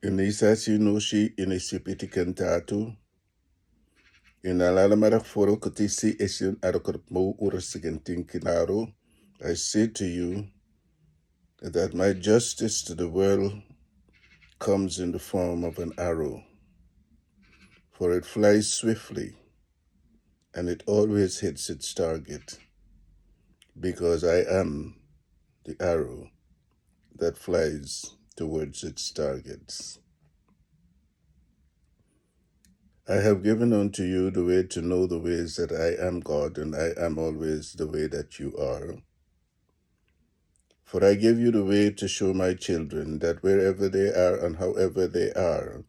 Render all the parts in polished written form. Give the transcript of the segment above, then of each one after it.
Inisasi nushi inisipiti kentatu. Inalalamara foro kutisi esin arokorpo urasigentin kinaro. I say to you that my justice to the world comes in the form of an arrow, for it flies swiftly, and it always hits its target, because I am the arrow that flies towards its targets. I have given unto you the way to know the ways that I am God, and I am always the way that you are. For I give you the way to show my children that wherever they are and however they are,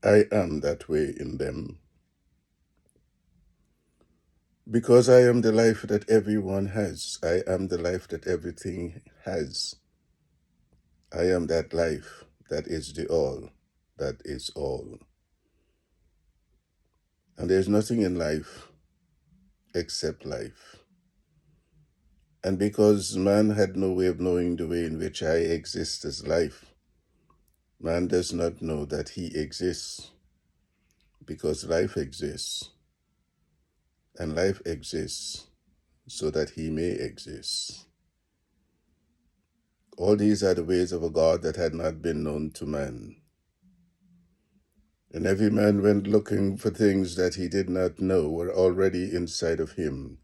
I am that way in them. Because I am the life that everyone has. I am the life that everything has. I am that life that is the all, that is all. And there's nothing in life except life. And because man had no way of knowing the way in which I exist as life, man does not know that he exists, because life exists. And life exists so that he may exist. All these are the ways of a God that had not been known to man. And every man went looking for things that he did not know were already inside of him.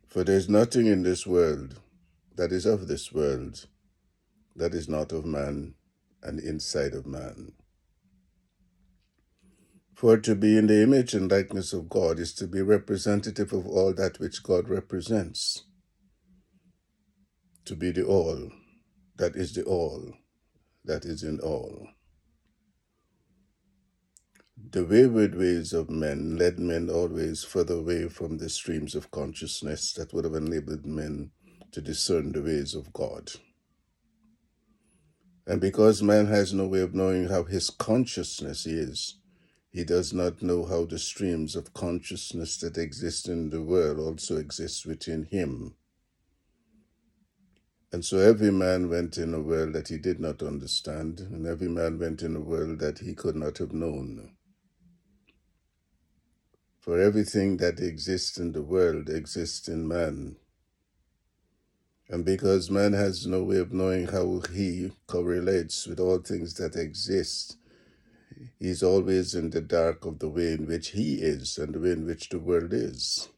For there's nothing in this world that is of this world that is not of man and inside of man. For to be in the image and likeness of God is to be representative of all that which God represents. To be the all that is the all that is in all. The wayward ways of men led men always further away from the streams of consciousness that would have enabled men to discern the ways of God. And because man has no way of knowing how his consciousness is, he does not know how the streams of consciousness that exist in the world also exist within him. And so every man went in a world that he did not understand, and every man went in a world that he could not have known. For everything that exists in the world exists in man. And because man has no way of knowing how he correlates with all things that exist, he's always in the dark of the way in which he is and the way in which the world is.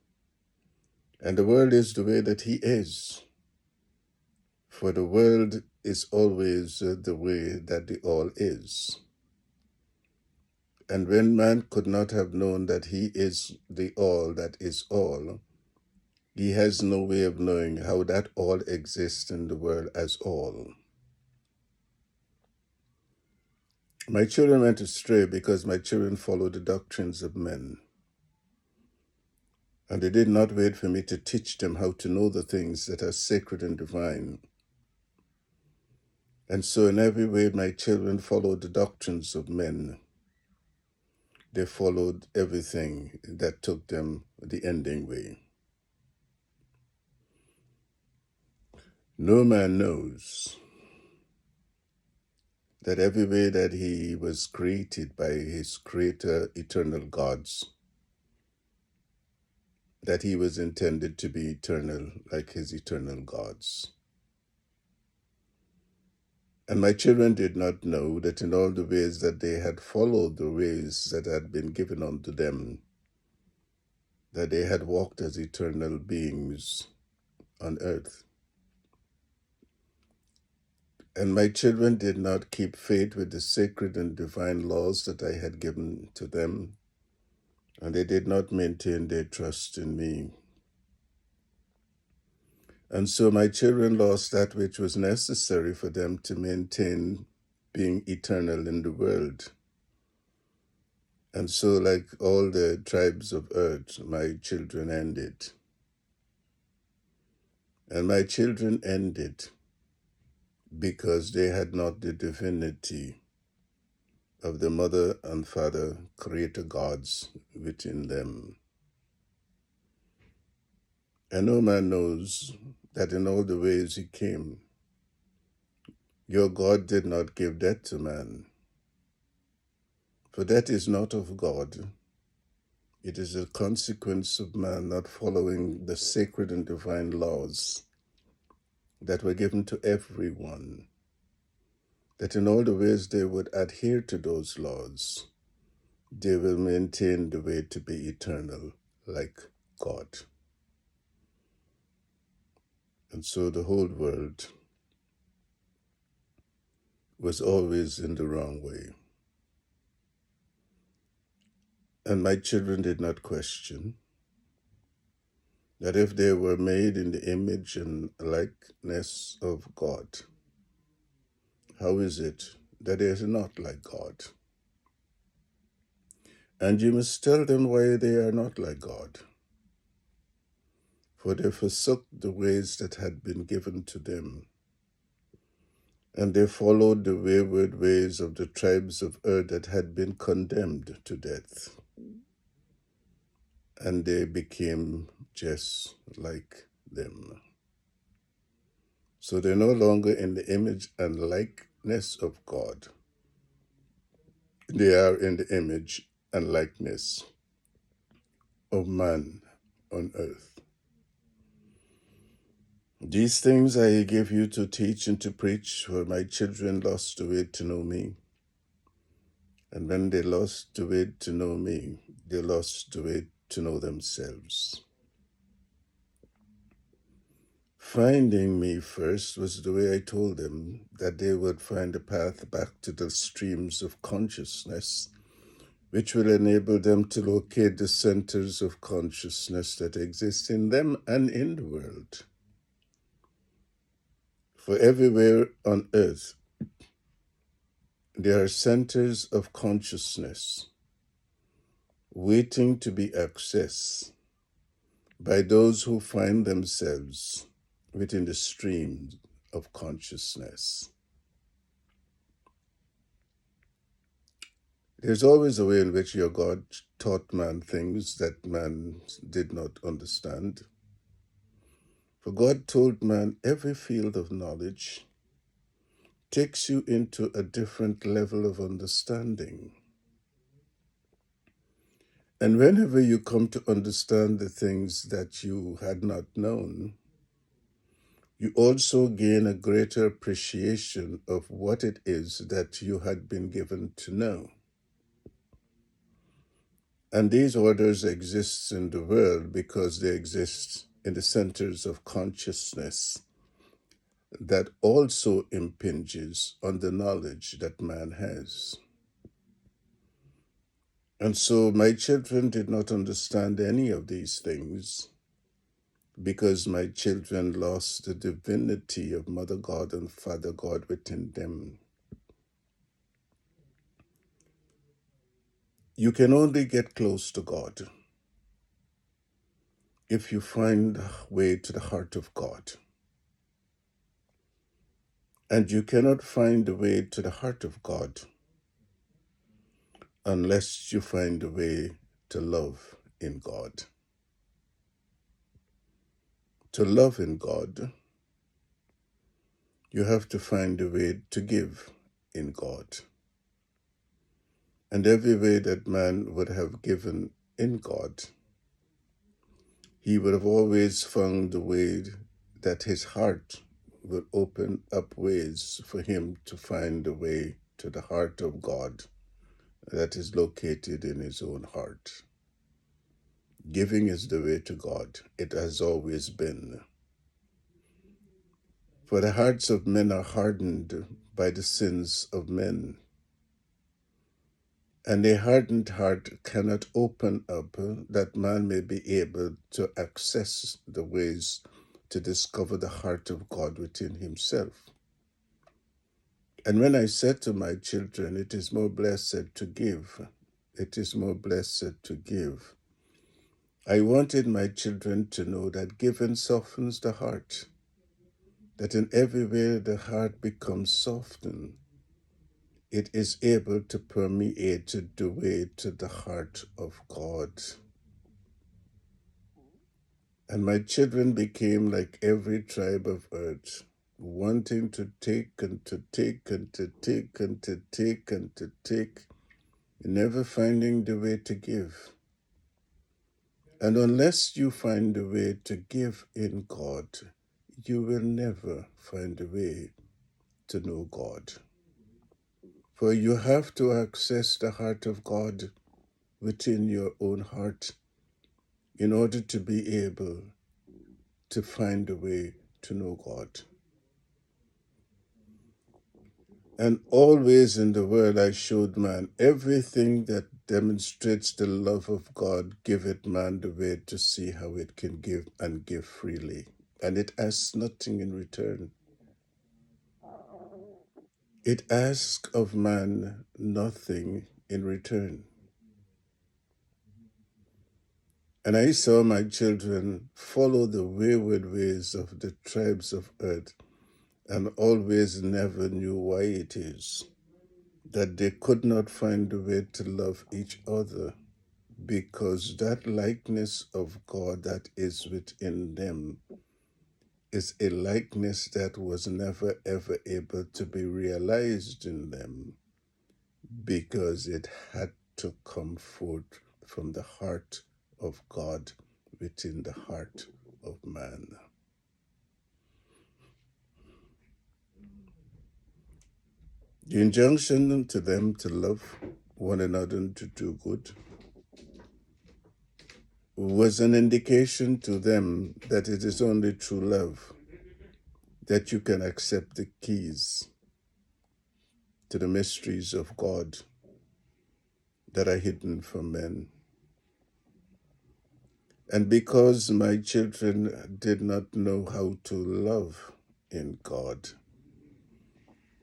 And the world is the way that he is. For the world is always the way that the all is. And when man could not have known that he is the all that is all, he has no way of knowing how that all exists in the world as all. My children went astray because my children followed the doctrines of men. And they did not wait for me to teach them how to know the things that are sacred and divine. And so in every way, my children followed the doctrines of men. They followed everything that took them the ending way. No man knows that every way that he was created by his creator, eternal gods, that he was intended to be eternal like his eternal gods. And my children did not know that in all the ways that they had followed the ways that had been given unto them, that they had walked as eternal beings on earth. And my children did not keep faith with the sacred and divine laws that I had given to them, and they did not maintain their trust in me. And so my children lost that which was necessary for them to maintain being eternal in the world. And so, like all the tribes of earth, my children ended. And my children ended because they had not the divinity of the mother and father creator gods within them. And no man knows that in all the ways he came, Your God did not give that to man, for that is not of God. It is a consequence of man not following the sacred and divine laws that were given to everyone, that in all the ways they would adhere to those laws, they will maintain the way to be eternal like God. And so the whole world was always in the wrong way. And my children did not question that if they were made in the image and likeness of God, how is it that they are not like God? And you must tell them why they are not like God. For they forsook the ways that had been given to them, and they followed the wayward ways of the tribes of earth that had been condemned to death. And they became just like them. So they're no longer in the image and likeness of God. They are in the image and likeness of man on earth. These things I give you to teach and to preach, for my children lost the way to know me. And when they lost the way to know me, they lost the way to know themselves. Finding me first was the way I told them that they would find a path back to the streams of consciousness, which will enable them to locate the centers of consciousness that exist in them and in the world. For everywhere on earth, there are centers of consciousness waiting to be accessed by those who find themselves within the stream of consciousness. There's always a way in which your God taught man things that man did not understand. For God told man every field of knowledge takes you into a different level of understanding. And whenever you come to understand the things that you had not known, you also gain a greater appreciation of what it is that you had been given to know. And these orders exist in the world because they exist in the centers of consciousness that also impinges on the knowledge that man has. And so my children did not understand any of these things because my children lost the divinity of Mother God and Father God within them. You can only get close to God if you find a way to the heart of God. And you cannot find the way to the heart of God unless you find a way to love in God. To love in God, you have to find a way to give in God. And every way that man would have given in God, he would have always found a way that his heart would open up ways for him to find a way to the heart of God that is located in his own heart. Giving is the way to God. It has always been. For the hearts of men are hardened by the sins of men. And a hardened heart cannot open up that man may be able to access the ways to discover the heart of God within himself. And when I said to my children, it is more blessed to give, it is more blessed to give, I wanted my children to know that giving softens the heart, that in every way the heart becomes softened. It is able to permeate the way to the heart of God. And my children became like every tribe of earth, wanting to take and to take and to take and to take and to take, never finding the way to give. And unless you find a way to give in God, you will never find a way to know God. For you have to access the heart of God within your own heart in order to be able to find a way to know God. And always in the world I showed man everything that demonstrates the love of God, giveth man the way to see how it can give and give freely. And it asks nothing in return. It asks of man nothing in return. And I saw my children follow the wayward ways of the tribes of earth, and always never knew why it is that they could not find a way to love each other, because that likeness of God that is within them is a likeness that was never ever able to be realized in them, because it had to come forth from the heart of God within the heart of man. The injunction to them to love one another and to do good was an indication to them that it is only through love that you can accept the keys to the mysteries of God that are hidden from men. And because my children did not know how to love in God,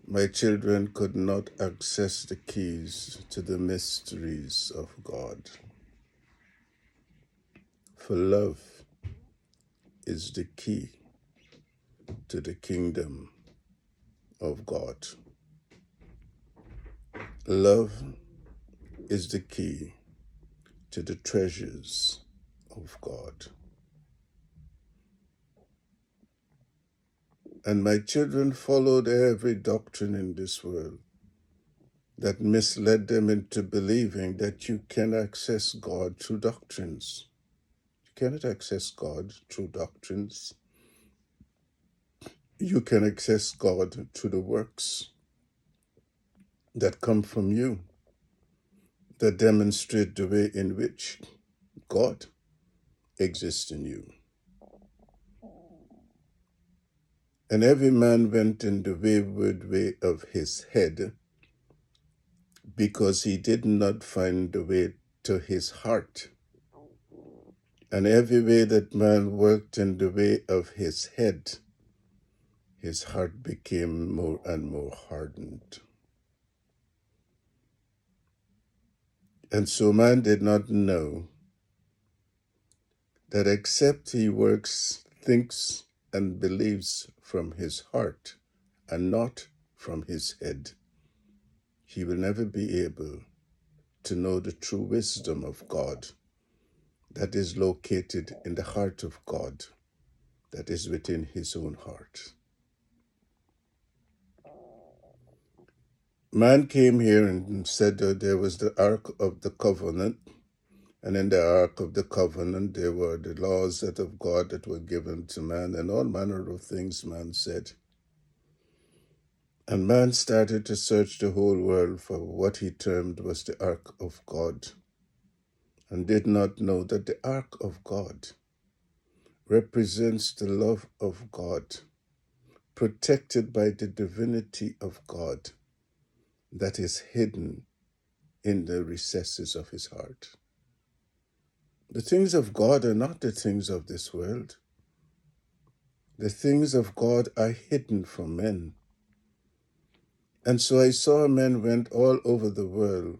my children could not access the keys to the mysteries of God. For love is the key to the kingdom of God. Love is the key to the treasures of God. And my children followed every doctrine in this world that misled them into believing that you can access God through doctrines. You cannot access God through doctrines. You can access God through the works that come from you, that demonstrate the way in which God exists in you. And every man went in the wayward way of his head, because he did not find the way to his heart. And every way that man worked in the way of his head, his heart became more and more hardened. And so man did not know that except he works, thinks, and believes from his heart and not from his head, he will never be able to know the true wisdom of God that is located in the heart of God, that is within his own heart. Man came here and said that there was the Ark of the Covenant, and in the Ark of the Covenant there were the laws that of God that were given to man, and all manner of things man said. And man started to search the whole world for what he termed was the Ark of God, and did not know that the Ark of God represents the love of God, protected by the divinity of God that is hidden in the recesses of his heart. The things of God are not the things of this world. The things of God are hidden from men. And so I saw men went all over the world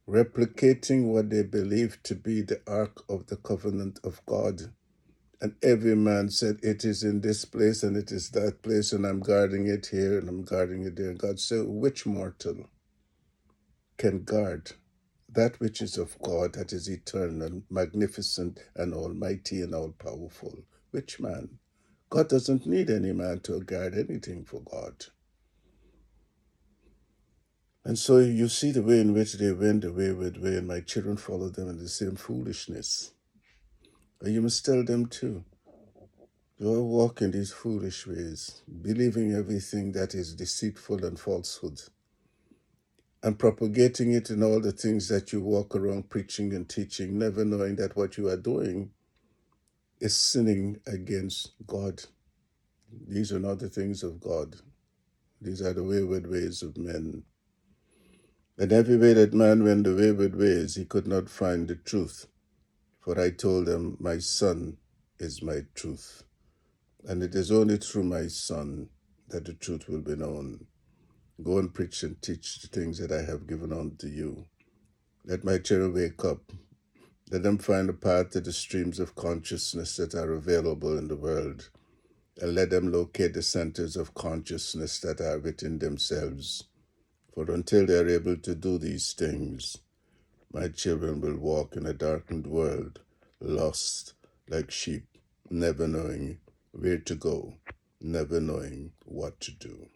replicating what they believed to be the Ark of the Covenant of God. And every man said, it is in this place and it is that place, and I'm guarding it here and I'm guarding it there. And God said, which mortal can guard that which is of God, that is eternal, magnificent, and almighty and all-powerful? Which man God doesn't need any man to guard anything for God. And so you see the way in which they went the wayward way, and my children followed them in the same foolishness. And you must tell them too. Don't walk in these foolish ways, believing everything that is deceitful and falsehood, and propagating it in all the things that you walk around preaching and teaching, never knowing that what you are doing is sinning against God. These are not the things of God. These are the wayward ways of men. And every way that man went the wayward ways, he could not find the truth. For I told them, my Son is my truth. And it is only through my Son that the truth will be known. Go and preach and teach the things that I have given unto you. Let my children wake up. Let them find a path to the streams of consciousness that are available in the world. And let them locate the centers of consciousness that are within themselves. For until they are able to do these things, my children will walk in a darkened world, lost like sheep, never knowing where to go, never knowing what to do.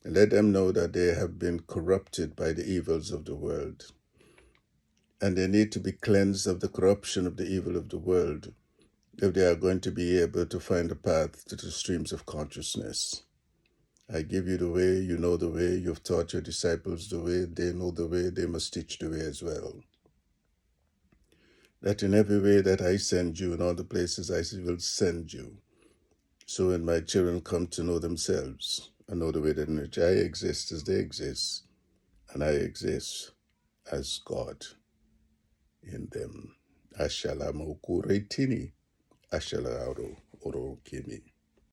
Let them know that they have been corrupted by the evils of the world, and they need to be cleansed of the corruption of the evil of the world if they are going to be able to find a path to the streams of consciousness. I give you the way, you know the way, you've taught your disciples the way, they know the way, they must teach the way as well. That in every way that I send you, in all the places I will send you, so when my children come to know themselves, and know the way in which I exist as they exist, and I exist as God in them. Ashala mokuretini, ashala oro kimi.